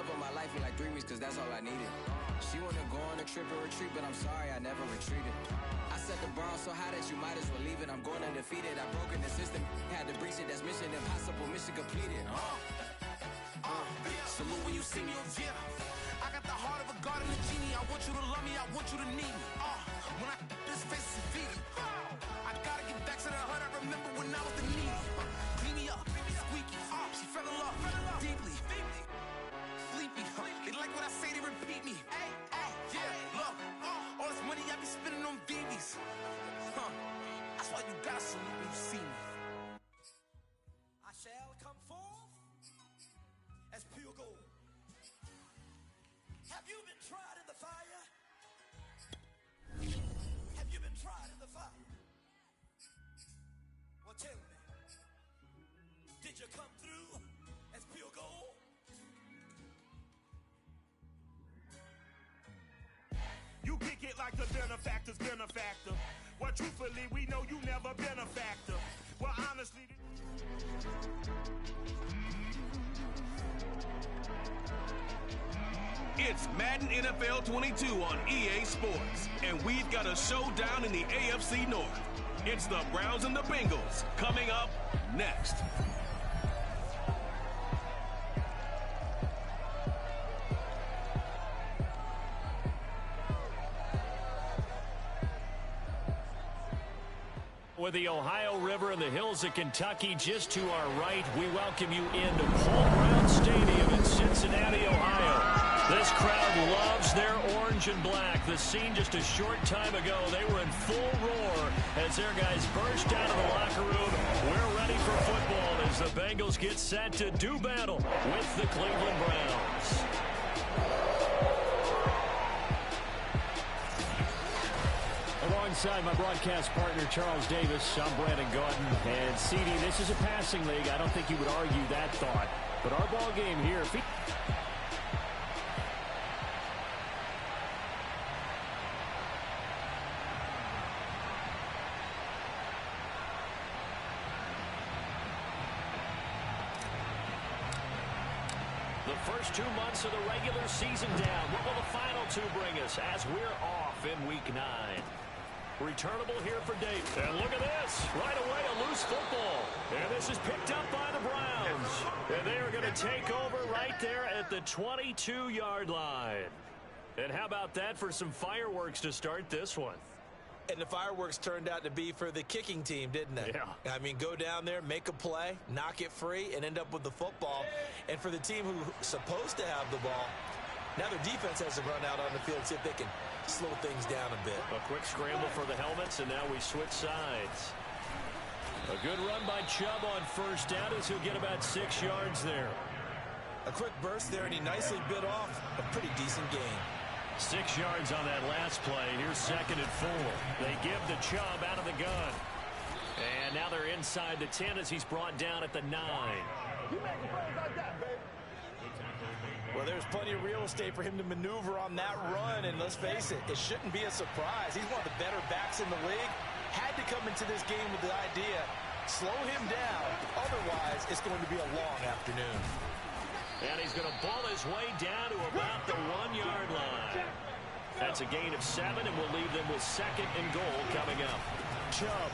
love of my life in like 3 weeks, cause that's all I needed. She wanna go on a trip and retreat, but I'm sorry, I never retreated. I set the bar so high that you might as well leave it. I'm going undefeated, I've broken the system. Had to breach it, that's mission impossible, mission completed. Salute when you see me, yeah. I got the heart of a garden of genie. I want you to love me, I want you to need me. When I this face is feeding, I gotta get back to the hood. I remember when I was the needy. Clean me up, squeaky. She fell in love deeply. Sleepy, they like what I say, they repeat me. Yeah, look, all this money I be spending on BBs. That's why you gotta salute when you see me. I shall come forth as pure gold. Have you been tried in the fire? Have you been tried in the fire? Well, tell me, did you come through as pure gold? You kick it like the benefactor's benefactor. Well, truthfully, we know you never been a factor. Well, honestly... It's Madden NFL 22 on EA Sports, and we've got a showdown in the AFC North. It's the Browns and the Bengals coming up next. With the Ohio River and the hills of Kentucky just to our right, we welcome you into Paul Brown Stadium in Cincinnati, Ohio. This crowd loves their orange and black. The scene just a short time ago, they were in full roar as their guys burst out of the locker room. We're ready for football as the Bengals get set to do battle with the Cleveland Browns. Alongside my broadcast partner, Charles Davis, I'm Brandon Gaudin. And, CD, this is a passing league. I don't think you would argue that thought. But our ball game here... The first 2 months of the regular season down. What will the final 2 bring us as we're off in Week 9? Returnable here for Dave. And look at this. Right away, a loose football. And this is picked up by the Browns. And they are going to take over right there at the 22-yard line. And how about that for some fireworks to start this one? And the fireworks turned out to be for the kicking team, didn't they? Yeah. I mean, go down there, make a play, knock it free, and end up with the football. And for the team who's supposed to have the ball, now their defense has to run out on the field, see if they can slow things down a bit. A quick scramble for the helmets, and now we switch sides. A good run by Chubb on first down as he'll get about 6 yards there. A quick burst there, and he nicely bit off a pretty decent gain. 6 yards on that last play. Here's 2nd and 4. They give to Chubb out of the gun. And now they're inside the 10 as he's brought down at the 9. You making plays like that, baby. Well, there's plenty of real estate for him to maneuver on that run, and let's face it, it shouldn't be a surprise. He's one of the better backs in the league. Had to come into this game with the idea, slow him down. Otherwise, it's going to be a long afternoon. And he's going to ball his way down to about the 1-yard line. That's a gain of 7, and we'll leave them with 2nd and goal coming up. Chubb.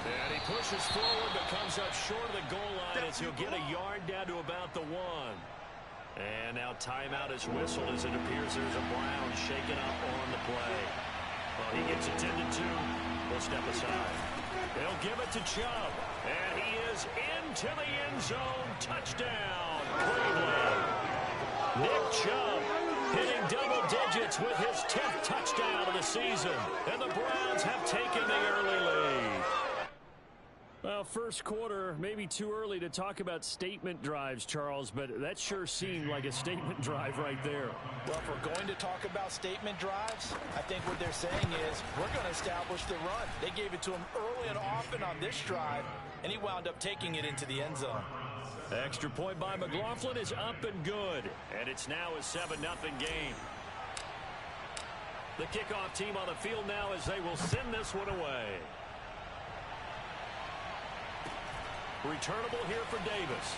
And he pushes forward, but comes up short of the goal line as he'll get a yard down to about the 1. And now timeout is whistled as it appears there's a Brown shaken up on the play. Well, he gets attended to. We'll step aside. They'll give it to Chubb. And he is into the end zone. Touchdown, Cleveland. Nick Chubb hitting double digits with his 10th touchdown of the season. And the Browns have taken the early lead. Well, first quarter, maybe too early to talk about statement drives, Charles, but that sure seemed like a statement drive right there. Well, if we're going to talk about statement drives, I think what they're saying is we're going to establish the run. They gave it to him early and often on this drive, and he wound up taking it into the end zone. Extra point by McLaughlin is up and good, and it's now a 7-0 game. The kickoff team on the field now as they will send this one away. Returnable here for Davis.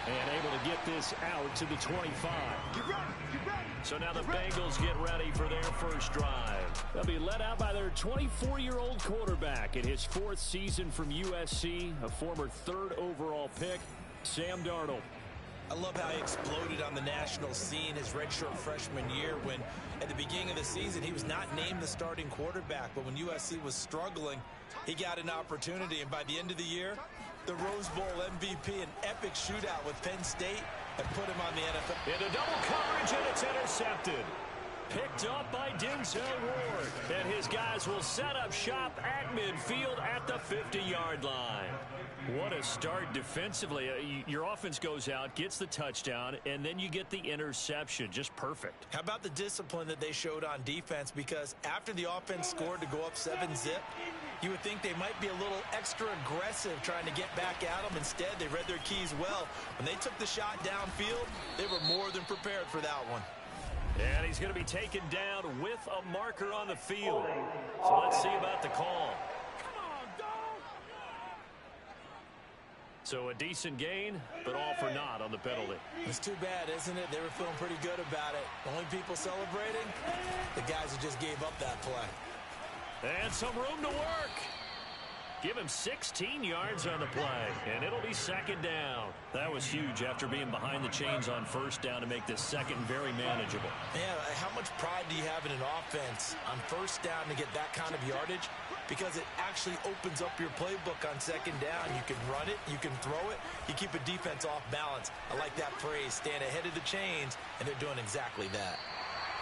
And able to get this out to the 25. So now the Bengals get ready for their first drive. They'll be led out by their 24-year-old quarterback in his 4th season from USC, a former 3rd overall pick, Sam Darnold. I love how he exploded on the national scene his redshirt freshman year when at the beginning of the season he was not named the starting quarterback, but when USC was struggling, he got an opportunity, and by the end of the year, the Rose Bowl MVP, an epic shootout with Penn State, and put him on the NFL. Into double coverage, and it's intercepted. Picked up by Denzel Ward. And his guys will set up shop at midfield at the 50-yard line. What a start defensively. Your offense goes out, gets the touchdown, and then you get the interception. Just perfect. How about the discipline that they showed on defense? Because after the offense scored to go up 7-zip, you would think they might be a little extra aggressive trying to get back at them. Instead, they read their keys well. When they took the shot downfield, they were more than prepared for that one. And he's going to be taken down with a marker on the field. So let's see about the call. So a decent gain, but all for naught on the penalty. It's too bad, isn't it? They were feeling pretty good about it. The only people celebrating, the guys who just gave up that play. And some room to work. Give him 16 yards on the play, and it'll be second down. That was huge after being behind the chains on first down to make this second very manageable. Yeah, how much pride do you have in an offense on first down to get that kind of yardage? Because it actually opens up your playbook on second down. You can run it, you can throw it, you keep a defense off balance. I like that phrase, stand ahead of the chains, and they're doing exactly that.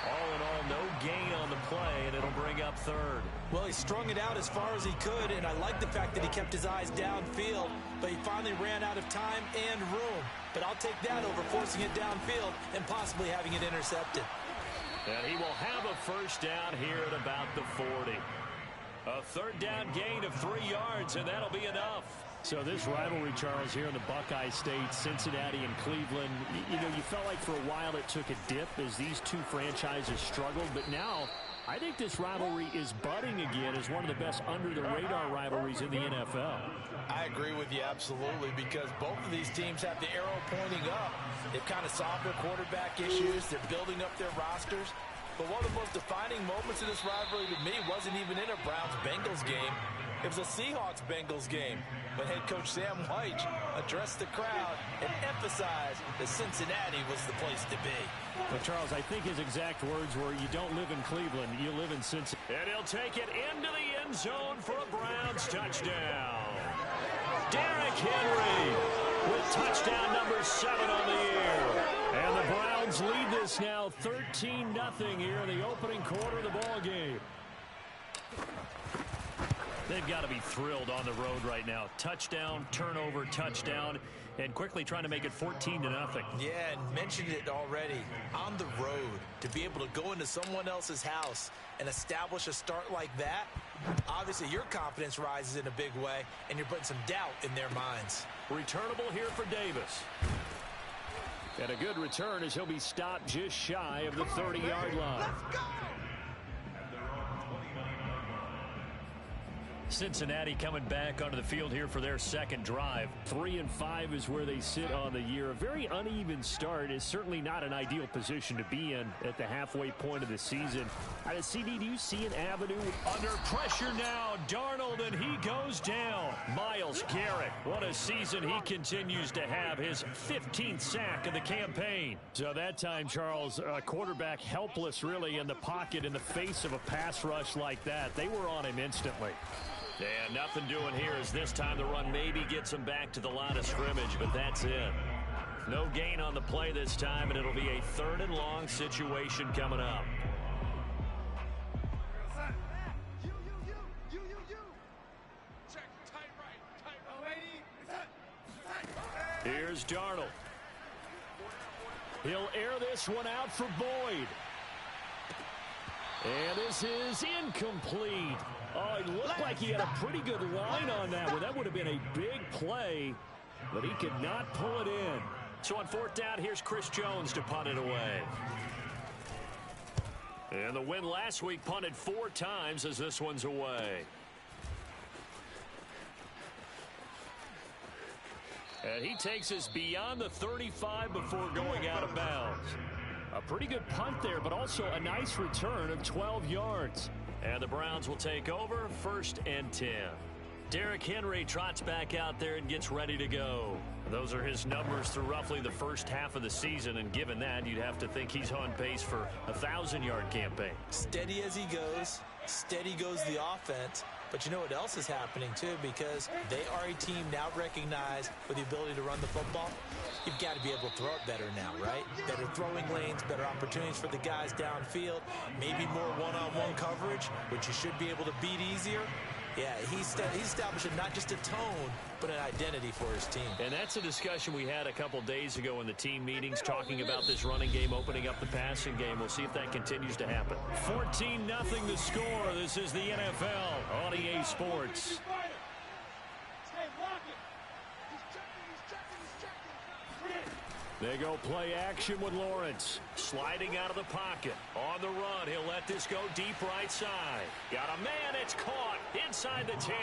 All in all, no gain on the play, and it'll bring up third. Well, he strung it out as far as he could, and I like the fact that he kept his eyes downfield, but he finally ran out of time and room. But I'll take that over forcing it downfield and possibly having it intercepted. And he will have a first down here at about the 40. A third down gain of 3 yards, and that'll be enough. So this rivalry, Charles, here in the Buckeye State, Cincinnati and Cleveland, you know, you felt like for a while it took a dip as these two franchises struggled, but now I think this rivalry is budding again as one of the best under-the-radar rivalries in the NFL. I agree with you absolutely, because both of these teams have the arrow pointing up. They've kind of solved their quarterback issues. They're building up their rosters. But one of the most defining moments of this rivalry to me wasn't even in a Browns-Bengals game. It was a Seahawks-Bengals game when head coach Sam Wyche addressed the crowd and emphasized that Cincinnati was the place to be. Well, Charles, I think his exact words were, you don't live in Cleveland, you live in Cincinnati. And he'll take it into the end zone for a Browns touchdown. Derrick Henry with touchdown number 7 on the year. And the Browns lead this now 13-0 here in the opening quarter of the ball game. They've got to be thrilled on the road right now. Touchdown, turnover, touchdown, and quickly trying to make it 14-0. Yeah, and mentioned it already. On the road, to be able to go into someone else's house and establish a start like that, obviously your confidence rises in a big way, and you're putting some doubt in their minds. Returnable here for Davis. And a good return as he'll be stopped just shy of the 30-yard line. Let's go! Cincinnati coming back onto the field here for their second drive. 3-5 is where they sit on the year. A very uneven start is certainly not an ideal position to be in at the halfway point of the season. CD, do you see an avenue? Under pressure now, Darnold, and he goes down. Myles Garrett, what a season he continues to have. His 15th sack of the campaign. So that time, Charles, quarterback helpless really in the pocket in the face of a pass rush like that. They were on him instantly. And nothing doing here as this time the run maybe gets him back to the line of scrimmage, but that's it. No gain on the play this time, and it'll be a 3rd and long situation coming up. Here's Darnold. He'll air this one out for Boyd. And this is incomplete. Oh, it looked like he had a pretty good line on that one. That would have been a big play, but he could not pull it in. So on 4th down, here's Chris Jones to punt it away. And the win last week punted 4 times as this one's away. And he takes us beyond the 35 before going out of bounds. A pretty good punt there, but also a nice return of 12 yards. And the Browns will take over, 1st and 10. Derrick Henry trots back out there and gets ready to go. Those are his numbers through roughly the first half of the season, and given that, you'd have to think he's on pace for a 1,000-yard campaign. Steady as he goes, steady goes the offense. But you know what else is happening, too, because they are a team now recognized with the ability to run the football. You've got to be able to throw it better now, right? Better throwing lanes, better opportunities for the guys downfield, maybe more one-on-one coverage, which you should be able to beat easier. Yeah, he's establishing not just a tone, but an identity for his team. And that's a discussion we had a couple days ago in the team meetings, talking about this running game, opening up the passing game. We'll see if that continues to happen. 14-0 the score. This is the NFL on EA Sports. They go play action with Lawrence. Sliding out of the pocket. On the run, he'll let this go deep right side. Got a man, it's caught inside the 10.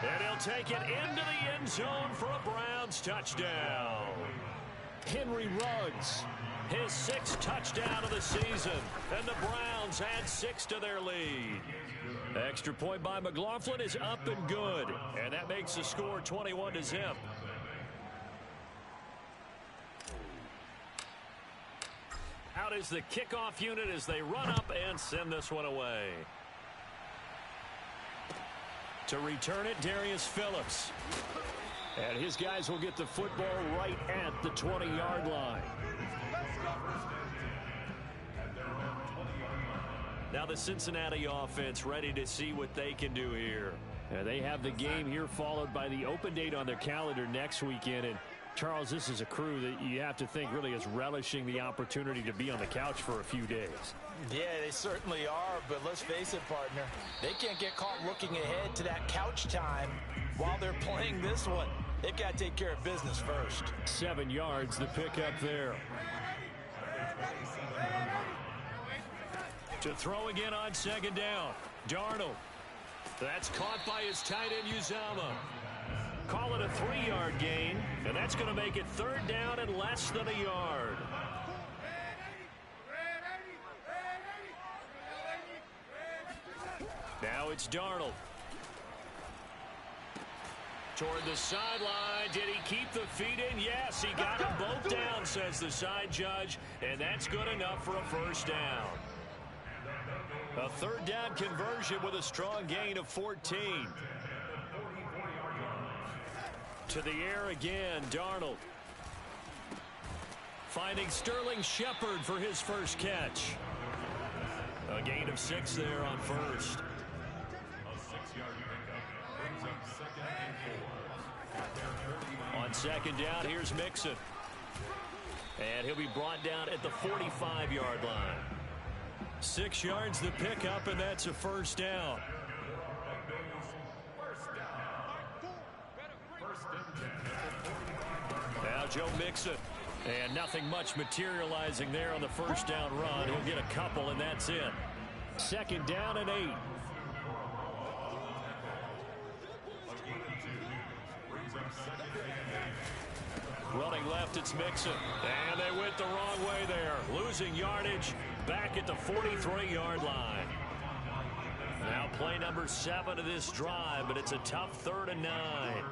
And he'll take it into the end zone for a Browns touchdown. Henry Ruggs, his 6th touchdown of the season. And the Browns add 6 to their lead. Extra point by McLaughlin is up and good. And that makes the score 21-0. Out is the kickoff unit as they run up and send this one away. To return it, Darius Phillips. And his guys will get the football right at the 20-yard line. Now the Cincinnati offense ready to see what they can do here. They have the game here followed by the open date on their calendar next weekend. And Charles, this is a crew that you have to think really is relishing the opportunity to be on the couch for a few days. Yeah, they certainly are, but let's face it, partner. They can't get caught looking ahead to that couch time while they're playing this one. They've got to take care of business first. 7 yards, the pickup there. To throw again on 2nd down. Darnold. That's caught by his tight end, Uzomah. Call it a 3-yard gain, and that's going to make it 3rd down and less than a yard. Now it's Darnold. Toward the sideline. Did he keep the feet in? Yes, he got them both down, says the side judge, and that's good enough for a 1st down. A 3rd down conversion with a strong gain of 14. To the air again, Darnold. Finding Sterling Shepard for his first catch. A gain of 6 there on 1st. On 2nd down, here's Mixon. And he'll be brought down at the 45-yard line. 6 yards the pickup, and that's a 1st down. Now Joe Mixon. And nothing much materializing there on the 1st down run. He'll get a couple, and that's it. 2nd down and 8. Running left, it's Mixon. And they went the wrong way there. Losing yardage back at the 43-yard line. Now play number 7 of this drive, but it's a tough 3rd and 9.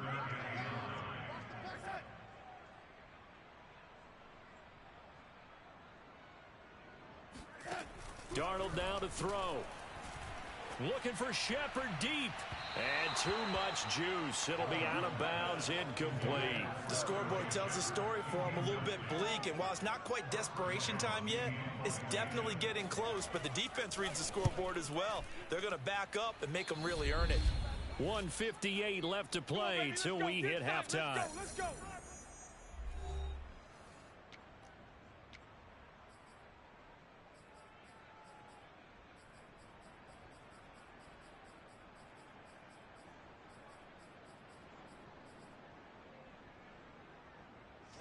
Darnold now to throw. Looking for Shepard deep. And too much juice. It'll be out of bounds, incomplete. The scoreboard tells the story for him, a little bit bleak. And while it's not quite desperation time yet, it's definitely getting close. But the defense reads the scoreboard as well. They're going to back up and make them really earn it. 1:58 left to play till we hit halftime. Let's go.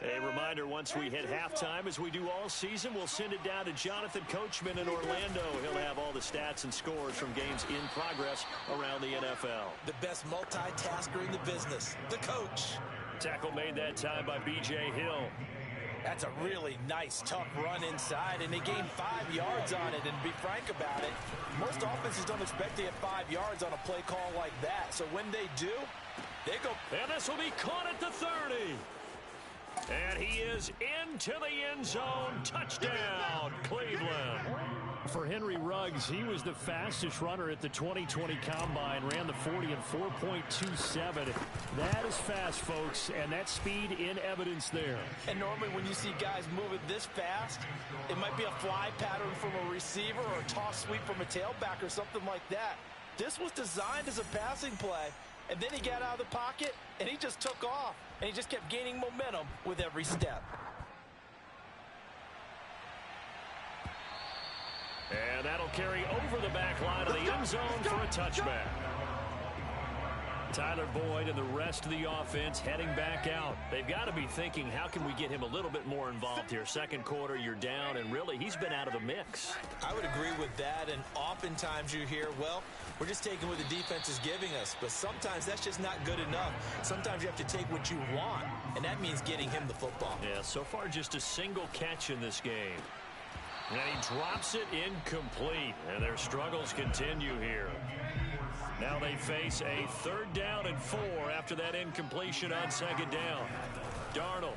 A reminder, once we hit halftime, as we do all season, we'll send it down to Jonathan Coachman in Orlando. He'll have all the stats and scores from games in progress around the NFL. The best multitasker in the business, the coach. Tackle made that time by B.J. Hill. That's a really nice, tough run inside, and they gained 5 yards on it. And to be frank about it, most offenses don't expect to get 5 yards on a play call like that. So when they do, they go. And this will be caught at the 30. And he is into the end zone. Touchdown, Cleveland. For Henry Ruggs, he was the fastest runner at the 2020 Combine, ran the 40 in 4.27. That is fast, folks, and that speed in evidence there. And normally when you see guys moving this fast, it might be a fly pattern from a receiver or a toss sweep from a tailback or something like that. This was designed as a passing play, and then he got out of the pocket, and he just took off, and he just kept gaining momentum with every step. And that'll carry over the back line of the end zone for a touchback. Tyler Boyd and the rest of the offense heading back out. They've got to be thinking, how can we get him a little bit more involved here? Second quarter, you're down, and really, he's been out of the mix. I would agree with that, and oftentimes you hear, well, we're just taking what the defense is giving us, but sometimes that's just not good enough. Sometimes you have to take what you want, and that means getting him the football. Yeah, so far just a single catch in this game. And he drops it incomplete, and their struggles continue here. Now they face a 3rd down and 4 after that incompletion on 2nd down. Darnold.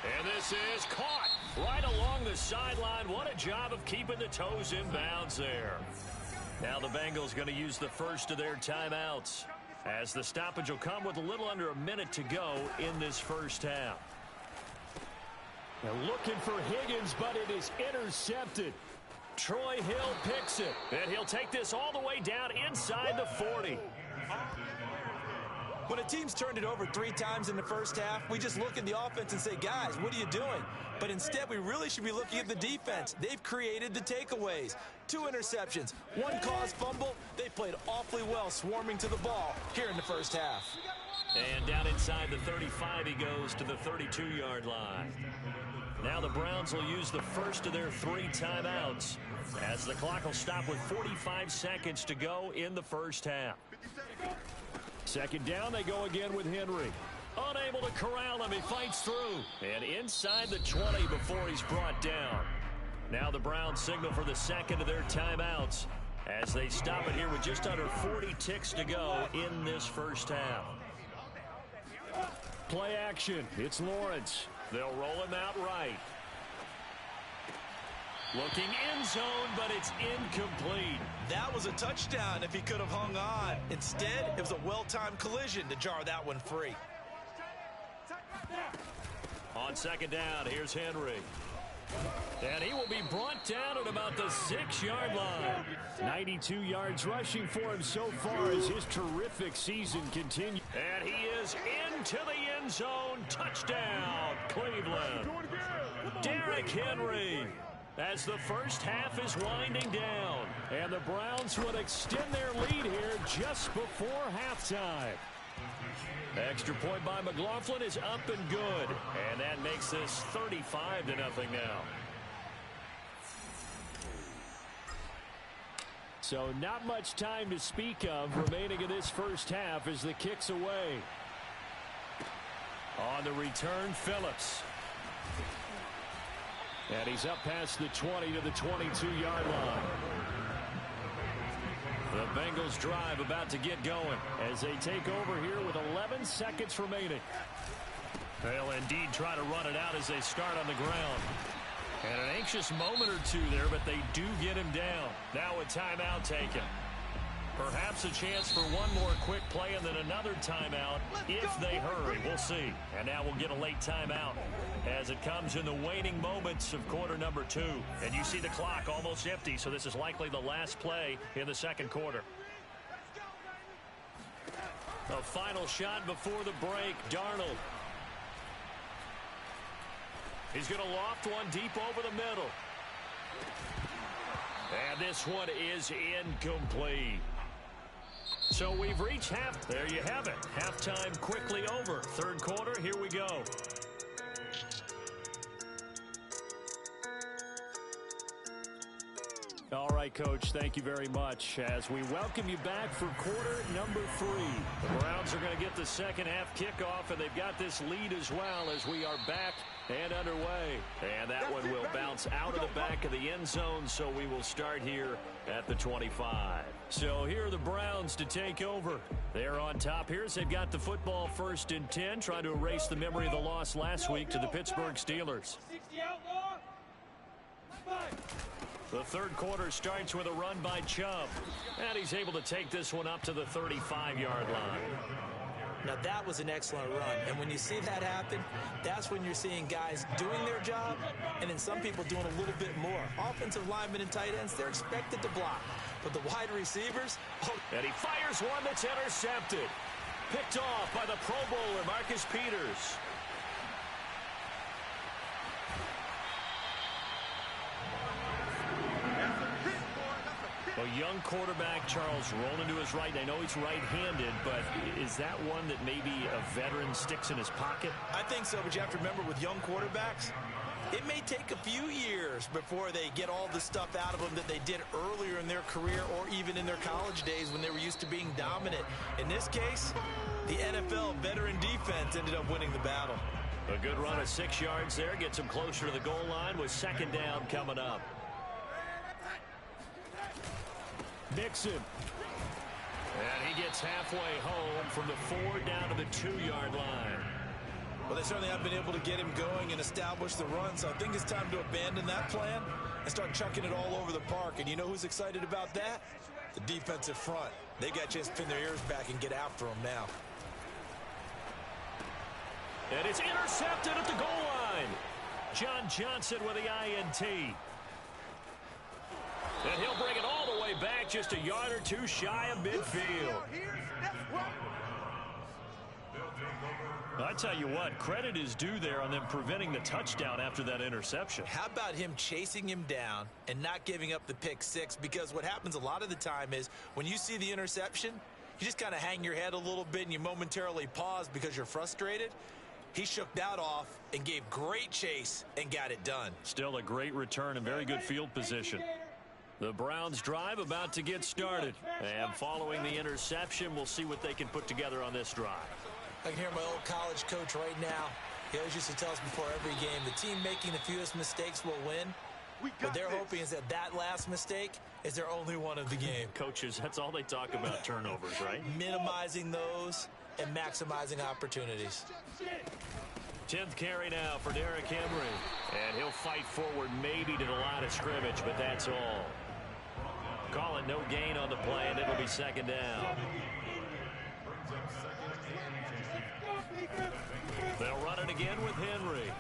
And this is caught right along the sideline. What a job of keeping the toes in bounds there. Now the Bengals going to use the first of their timeouts, as the stoppage will come with a little under a minute to go in this first half. They're looking for Higgins, but it is intercepted. Troy Hill picks it, and he'll take this all the way down inside the 40. When a team's turned it over 3 times in the first half, we just look at the offense and say, guys, what are you doing? But instead, we really should be looking at the defense. They've created the takeaways. 2 interceptions, 1 caused fumble. They played awfully well swarming to the ball here in the first half. And down inside the 35, he goes to the 32-yard line. Now the Browns will use the first of their 3 timeouts, as the clock will stop with 45 seconds to go in the first half. 2nd down, they go again with Henry. Unable to corral him, he fights through. And inside the 20 before he's brought down. Now the Browns signal for the 2nd of their timeouts, as they stop it here with just under 40 ticks to go in this first half. Play action, it's Lawrence. They'll roll him out right. Looking end zone, but it's incomplete. That was a touchdown if he could have hung on. Instead, it was a well-timed collision to jar that one free. On 2nd down, here's Henry. And he will be brought down at about the 6-yard line. 92 yards rushing for him so far as his terrific season continues. And he is into the end zone. Touchdown, Cleveland. Derrick Henry, as the first half is winding down. And the Browns would extend their lead here just before halftime. Extra point by McLaughlin is up and good. And that makes this 35-0 now. So not much time to speak of remaining in this first half as the kick's away. On the return, Phillips. And he's up past the 20 to the 22-yard line. The Bengals drive about to get going as they take over here with 11 seconds remaining. They'll indeed try to run it out as they start on the ground. And an anxious moment or two there, but they do get him down. Now a timeout taken. Perhaps a chance for one more quick play and then another timeout if they hurry. We'll see. And now we'll get a late timeout as it comes in the waning moments of quarter number 2. And you see the clock almost empty, so this is likely the last play in the second quarter. A final shot before the break. Darnold. He's going to loft one deep over the middle. And this one is incomplete. So we've reached half. There you have it. Halftime quickly over. Third quarter, here we go. All right. right, Coach. Thank you very much. As we welcome you back for quarter number 3. The Browns are going to get the second half kickoff, and they've got this lead as well as we are back and underway. And that one will bounce out of the back of the end zone, so we will start here at the 25. So here are the Browns to take over. They're on top here as they've got the football 1st and 10, trying to erase the memory of the loss last week to the Pittsburgh Steelers. The third quarter starts with a run by Chubb, and he's able to take this one up to the 35-yard line. Now, that was an excellent run, and when you see that happen, that's when you're seeing guys doing their job and then some people doing a little bit more. Offensive linemen and tight ends, they're expected to block, but the wide receivers... And he fires one that's intercepted. Picked off by the Pro Bowler, Marcus Peters. A young quarterback, Charles, rolling to his right. I know he's right-handed, but is that one that maybe a veteran sticks in his pocket? I think so, but you have to remember with young quarterbacks, it may take a few years before they get all the stuff out of them that they did earlier in their career or even in their college days when they were used to being dominant. In this case, the NFL veteran defense ended up winning the battle. A good run of 6 yards there gets him closer to the goal line with second down coming up. Mixon. And he gets halfway home from the 4 down to the 2-yard line. Well, they certainly have been able to get him going and establish the run, so I think it's time to abandon that plan and start chucking it all over the park. And you know who's excited about that? The defensive front. They got a chance to pin their ears back and get after him now. And it's intercepted at the goal line. John Johnson with the INT. And he'll bring it all the way back just a yard or two shy of midfield. I tell you what, credit is due there on them preventing the touchdown after that interception. How about him chasing him down and not giving up the pick six? Because what happens a lot of the time is when you see the interception, you just kind of hang your head a little bit and you momentarily pause because you're frustrated. He shook that off and gave great chase and got it done. Still a great return and very good field position. The Browns drive about to get started. And following the interception, we'll see what they can put together on this drive. I can hear my old college coach right now. He always used to tell us before every game, the team making the fewest mistakes will win. What they're hoping is that last mistake is their only one of the game. Coaches, that's all they talk about, turnovers, right? Minimizing those and maximizing opportunities. 10th carry now for Derrick Henry. And he'll fight forward maybe to the line of scrimmage, but that's all. Call it no gain on the play, and it'll be second down. They'll run it again with Henry.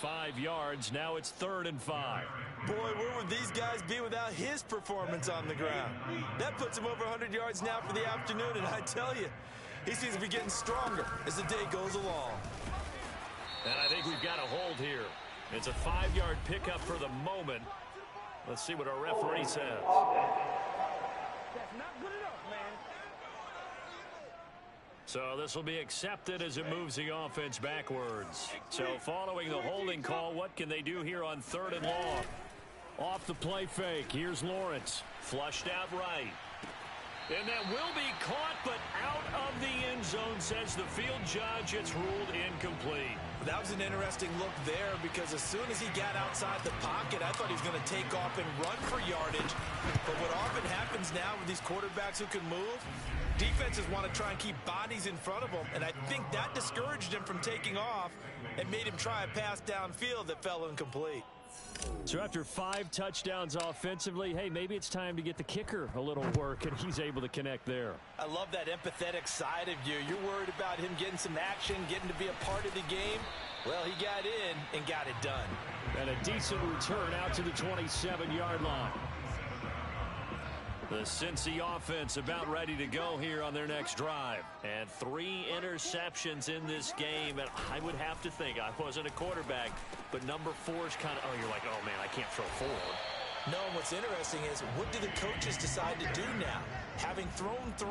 5 yards. Now it's 3rd and 5. Boy, where would these guys be without his performance on the ground? That puts him over 100 yards now for the afternoon, and I tell you, he seems to be getting stronger as the day goes along. And I think we've got a hold here. It's a 5-yard pickup for the moment. Let's see what our referee says. That's not good enough, man. So this will be accepted as it moves the offense backwards. So following the holding call, what can they do here on 3rd and long? Off the play fake. Here's Lawrence. Flushed out right. And that will be caught, but out of the end zone, says the field judge. It's ruled incomplete. That was an interesting look there because as soon as he got outside the pocket, I thought he was going to take off and run for yardage. But what often happens now with these quarterbacks who can move, defenses want to try and keep bodies in front of them. And I think that discouraged him from taking off and made him try a pass downfield that fell incomplete. So after 5 touchdowns offensively, hey, maybe it's time to get the kicker a little work, and he's able to connect there. I love that empathetic side of you. You're worried about him getting some action, getting to be a part of the game. Well, he got in and got it done. And a decent return out to the 27-yard line. The Cincy offense about ready to go here on their next drive. And 3 interceptions in this game. And I would have to think, I wasn't a quarterback, but number 4 is kind of, you're like, oh, man, I can't throw forward. No, and what's interesting is, what do the coaches decide to do now? Having thrown 3,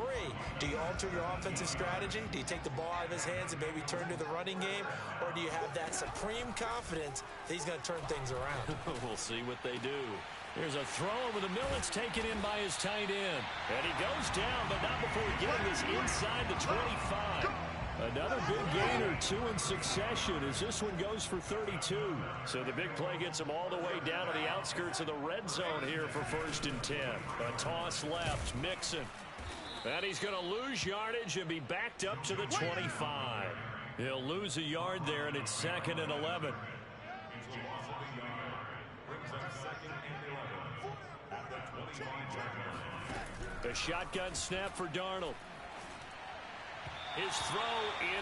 do you alter your offensive strategy? Do you take the ball out of his hands and maybe turn to the running game? Or do you have that supreme confidence that he's going to turn things around? We'll see what they do. Here's a throw over the middle. It's taken in by his tight end. And he goes down, but not before getting this inside the 25. Another big gain or two in succession as this one goes for 32. So the big play gets him all the way down to the outskirts of the red zone here for 1st and 10. A toss left, Mixon. And he's going to lose yardage and be backed up to the 25. He'll lose a yard there, and it's 2nd and 11. The shotgun snap for Darnold. His throw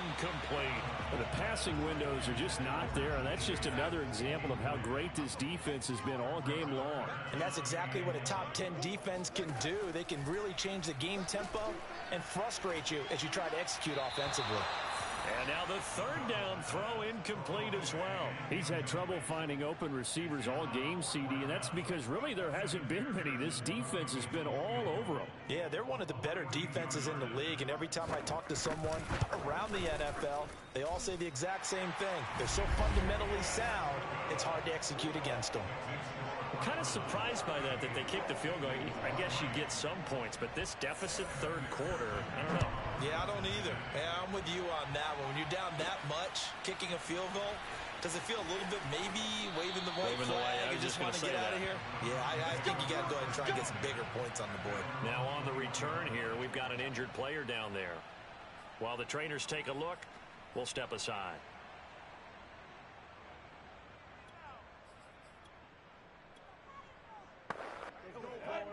incomplete. The passing windows are just not there, and that's just another example of how great this defense has been all game long. And that's exactly what a top 10 defense can do. They can really change the game tempo and frustrate you as you try to execute offensively. And now the 3rd down throw incomplete as well. He's had trouble finding open receivers all game, CD, and that's because really there hasn't been many. This defense has been all over them. Yeah, they're one of the better defenses in the league, and every time I talk to someone around the NFL, they all say the exact same thing. They're so fundamentally sound, it's hard to execute against them. I'm kind of surprised by that they kicked the field goal. I guess you get some points, but this deficit 3rd quarter, I don't know. Yeah, I don't either. Yeah, I'm with you on that one. When you're down that much, kicking a field goal, does it feel a little bit maybe waving the white flag and just want to get out of here? Yeah, I think you got to go ahead and try and get some bigger points on the board. Now on the return here, we've got an injured player down there. While the trainers take a look, we'll step aside.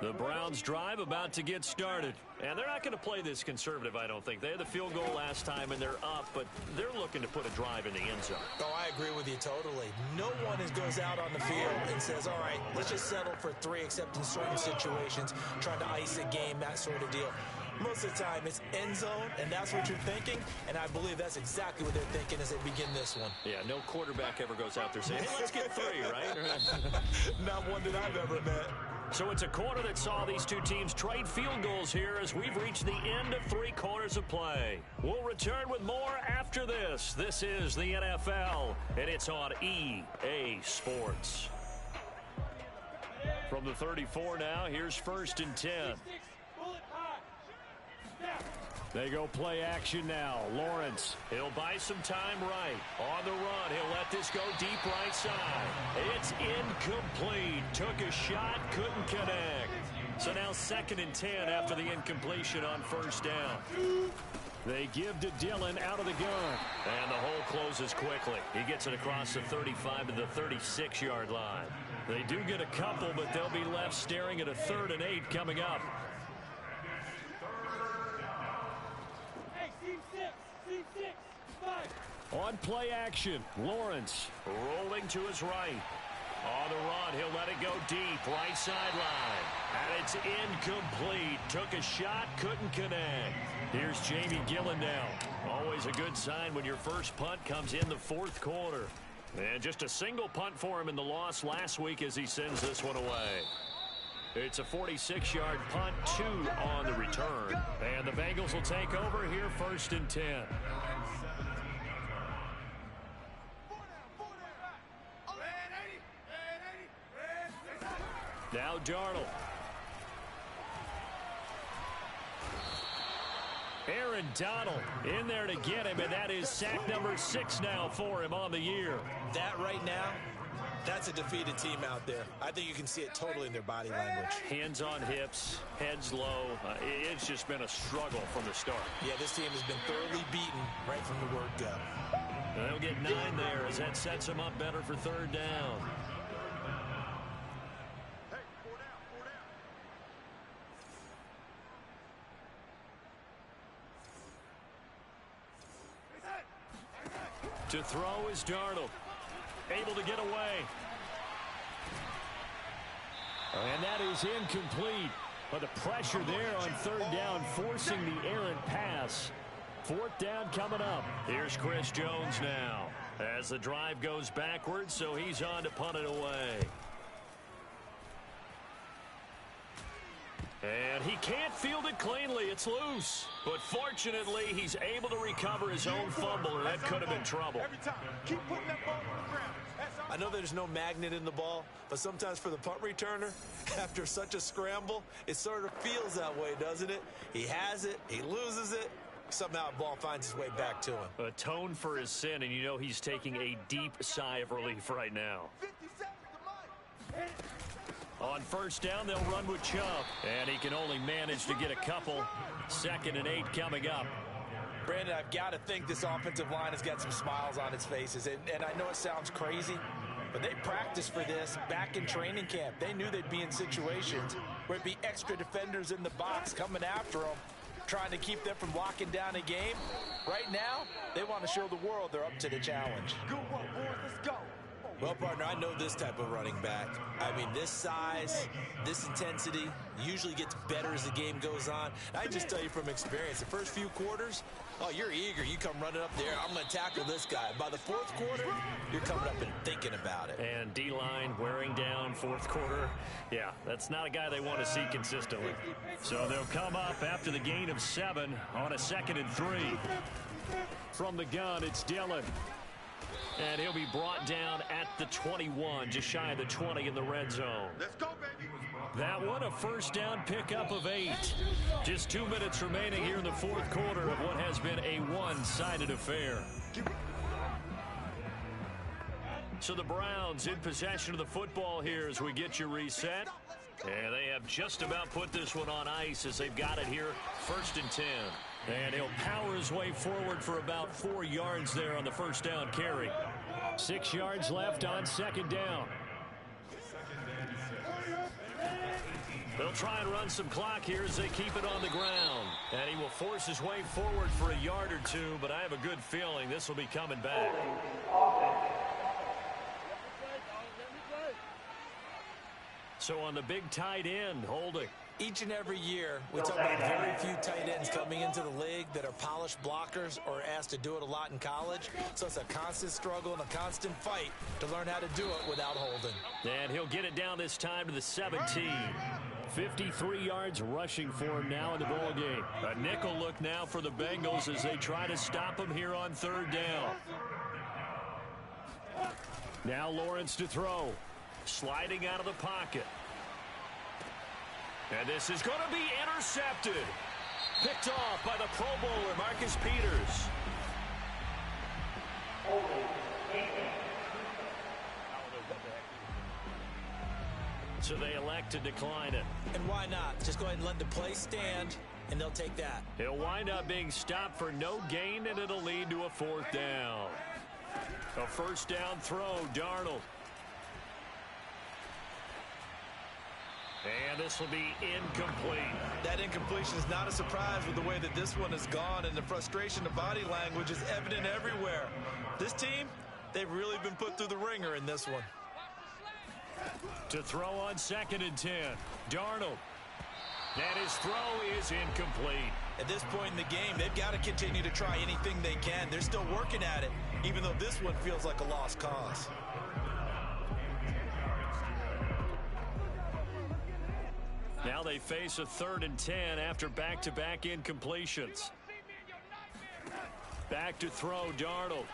The Browns drive about to get started. And they're not going to play this conservative, I don't think. They had the field goal last time, and they're up, but they're looking to put a drive in the end zone. Oh, I agree with you totally. No one goes out on the field and says, all right, let's just settle for 3, except in certain situations, trying to ice a game, that sort of deal. Most of the time, it's end zone, and that's what you're thinking, and I believe that's exactly what they're thinking as they begin this one. Yeah, no quarterback ever goes out there saying, hey, let's get 3, right? Not one that I've ever met. So it's a quarter that saw these two teams trade field goals here as we've reached the end of 3 quarters of play. We'll return with more after this. This is the NFL, and it's on EA Sports. From the 34 now, here's 1st and 10. They go play action now. Lawrence, he'll buy some time right. On the run, he'll let this go deep right side. It's incomplete. Took a shot, couldn't connect. So now 2nd and 10 after the incompletion on 1st down. They give to Dillon out of the gun. And the hole closes quickly. He gets it across the 35 to the 36-yard line. They do get a couple, but they'll be left staring at a 3rd and 8 coming up. On play action, Lawrence rolling to his right. On the run, he'll let it go deep, right sideline. And it's incomplete. Took a shot, couldn't connect. Here's Jamie Gillen now. Always a good sign when your first punt comes in the 4th quarter. And just a single punt for him in the loss last week as he sends this one away. It's a 46-yard punt, 2 on the return. And the Bengals will take over here 1st and 10. Now Darnold. Aaron Donald in there to get him, and that is sack number 6 now for him on the year. That right now, that's a defeated team out there. I think you can see it totally in their body language. Hands on hips, heads low. It's just been a struggle from the start. Yeah, this team has been thoroughly beaten right from the word go. They'll get 9 there as that sets them up better for 3rd down. To throw is Darnold. Able to get away. And that is incomplete. But the pressure there on 3rd down, forcing the errant pass. 4th down coming up. Here's Chris Jones now. As the drive goes backwards, so he's on to punt it away. And he can't field it cleanly. It's loose. But fortunately, he's able to recover his own fumble, or that could have been trouble. Every time. Keep putting that ball on the ground. I know there's no magnet in the ball, but sometimes for the punt returner, after such a scramble, it sort of feels that way, doesn't it? He has it, he loses it, somehow the ball finds its way back to him. Atone for his sin, and you know he's taking a deep sigh of relief right now. 50 seconds, On first down, they'll run with Chubb, and he can only manage to get a couple. 2nd and 8 coming up. Brandon, I've got to think this offensive line has got some smiles on its faces. And I know it sounds crazy, but they practiced for this back in training camp. They knew they'd be in situations where it'd be extra defenders in the box coming after them, trying to keep them from locking down a game. Right now, they want to show the world they're up to the challenge. Good work, boys. Let's go. Well, partner, I know this type of running back. I mean, this size, this intensity usually gets better as the game goes on. I just tell you from experience, the first few quarters, oh, you're eager. You come running up there, I'm going to tackle this guy. By the 4th quarter, you're coming up and thinking about it. And D-line wearing down 4th quarter. Yeah, that's not a guy they want to see consistently. So they'll come up after the gain of 7 on a 2nd and 3. From the gun, it's Dillon. And he'll be brought down at the 21, just shy of the 20 in the red zone. Let's go, baby. That one, a first down pickup of 8. Just 2 minutes remaining here in the 4th quarter of what has been a one-sided affair. So the Browns in possession of the football here as we get you reset. And they have just about put this one on ice as they've got it here, 1st and 10. And he'll power his way forward for about 4 yards there on the first down carry. 6 yards left on 2nd down. They'll try and run some clock here as they keep it on the ground. And he will force his way forward for a yard or 2, but I have a good feeling this will be coming back. So on the big tight end, holding. Each and every year, we talk about very few tight ends coming into the league that are polished blockers or asked to do it a lot in college. So it's a constant struggle and a constant fight to learn how to do it without holding. And he'll get it down this time to the 17. 53 yards rushing for him now in the ball game. A nickel look now for the Bengals as they try to stop him here on 3rd down. Now Lawrence to throw. Sliding out of the pocket. And this is going to be intercepted. Picked off by the Pro Bowler, Marcus Peters. So they elect to decline it. And why not? Just go ahead and let the play stand, and they'll take that. He'll wind up being stopped for no gain, and it'll lead to a 4th down. A first down throw, Darnold. And this will be incomplete. That incompletion is not a surprise with the way that this one has gone, and the frustration, the body language is evident everywhere. This team, they've really been put through the ringer in this one. To throw on 2nd and 10, Darnold. And his throw is incomplete. At this point in the game, they've got to continue to try anything they can. They're still working at it, even though this one feels like a lost cause. Now they face a 3rd and 10 after back-to-back incompletions. Back to throw, Darnold.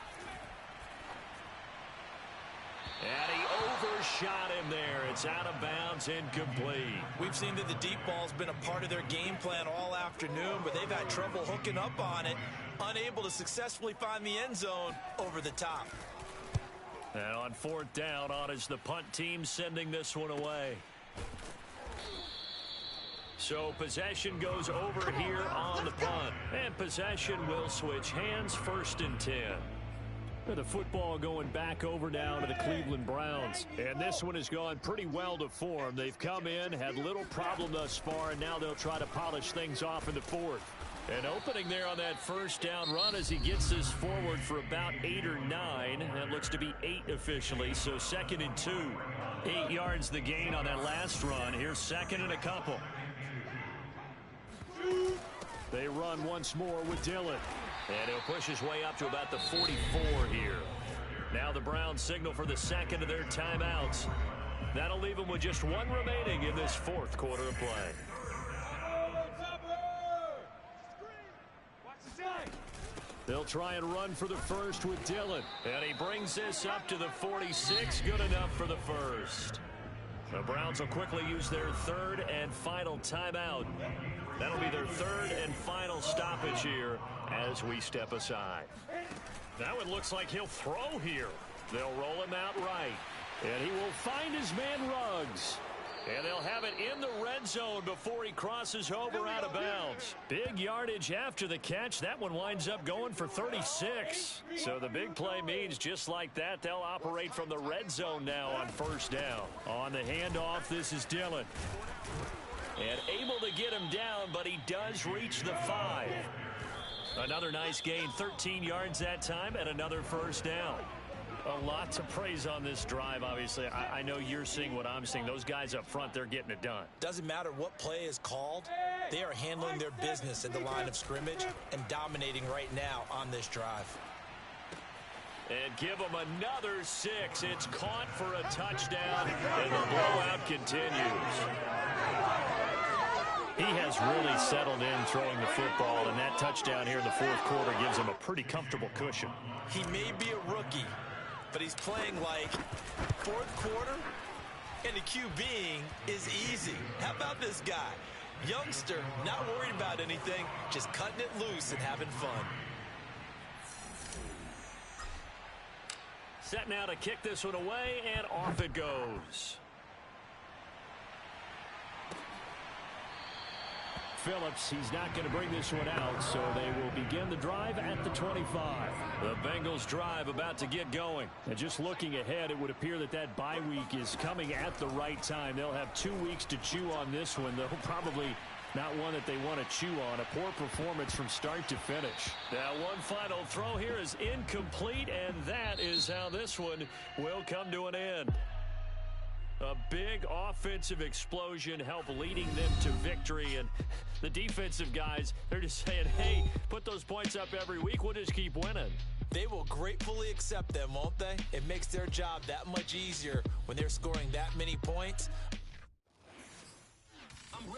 And he overshot him there. It's out of bounds, incomplete. We've seen that the deep ball's been a part of their game plan all afternoon, but they've had trouble hooking up on it, unable to successfully find the end zone over the top. And on 4th down, on is the punt team sending this one away. So possession goes over here on the punt. And possession will switch hands, 1st and 10. And the football going back over now to the Cleveland Browns. And this one has gone pretty well to form. They've come in, had little problem thus far, and now they'll try to polish things off in the 4th. And opening there on that first down run as he gets this forward for about 8 or 9. That looks to be 8 officially, so 2nd and 2. 8 yards the gain on that last run. Here's 2nd and a couple. They run once more with Dillon. And he'll push his way up to about the 44 here. Now the Browns signal for the 2nd of their timeouts. That'll leave them with just 1 remaining in this 4th quarter of play. They'll try and run for the first with Dillon. And he brings this up to the 46. Good enough for the first. The Browns will quickly use their third and final timeout. That'll be their third and final stoppage here as we step aside. Now it looks like he'll throw here. They'll roll him out right. And he will find his man Ruggs. And they'll have it in the red zone before he crosses over out of bounds. Big yardage after the catch. That one winds up going for 36. So the big play means just like that, they'll operate from the red zone now on first down. On the handoff, this is Dillon. And able to get him down, but he does reach the 5. Another nice gain, 13 yards that time, and another first down. A lot to praise on this drive, obviously. I know you're seeing what I'm seeing. Those guys up front, they're getting it done. Doesn't matter what play is called. They are handling their business at the line of scrimmage and dominating right now on this drive. And give them another 6. It's caught for a touchdown, and the blowout continues. He has really settled in throwing the football, and that touchdown here in the fourth quarter gives him a pretty comfortable cushion. He may be a rookie, but he's playing like fourth quarter, and the QBing is easy. How about this guy? Youngster, not worried about anything, just cutting it loose and having fun. Set now to kick this one away, and off it goes. Phillips, he's not going to bring this one out, so they will begin the drive at the 25. The Bengals drive about to get going. And just looking ahead, it would appear that that bye week is coming at the right time. They'll have 2 weeks to chew on this one, though probably not one that they want to chew on. A poor performance from start to finish. Now one final throw here is incomplete, and that is how this one will come to an end. A big offensive explosion helped leading them to victory, and the defensive guys, they're just saying, hey, put those points up every week, we'll just keep winning. They will gratefully accept them, won't they? It makes their job that much easier when they're scoring that many points.